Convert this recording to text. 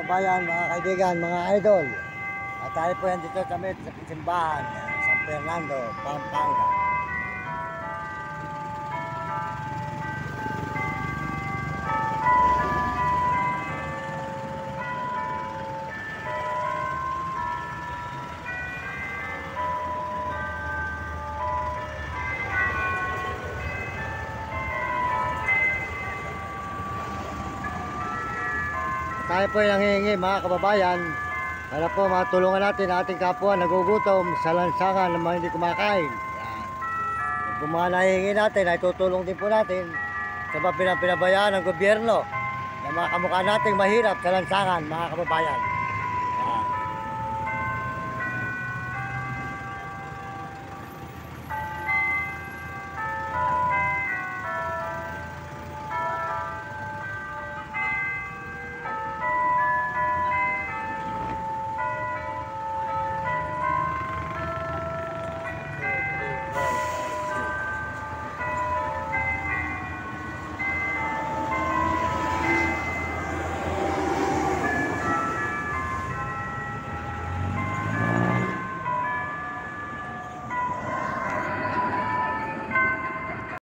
kababayan, mga kaibigan, mga idol. At tayo po yan dito kami sa simbahan, San Fernando, Pampanga. Tayo po yung nangihingi mga kababayan para po matulungan natin ang ating kapwa nagugutom sa lansangan ng mga hindi kumakain. Yan. Kung mga nahihingi natin ay tutulong din po natin sa mga pinabayaan ng gobyerno na mga kamukha nating mahirap sa lansangan mga kababayan. Yan.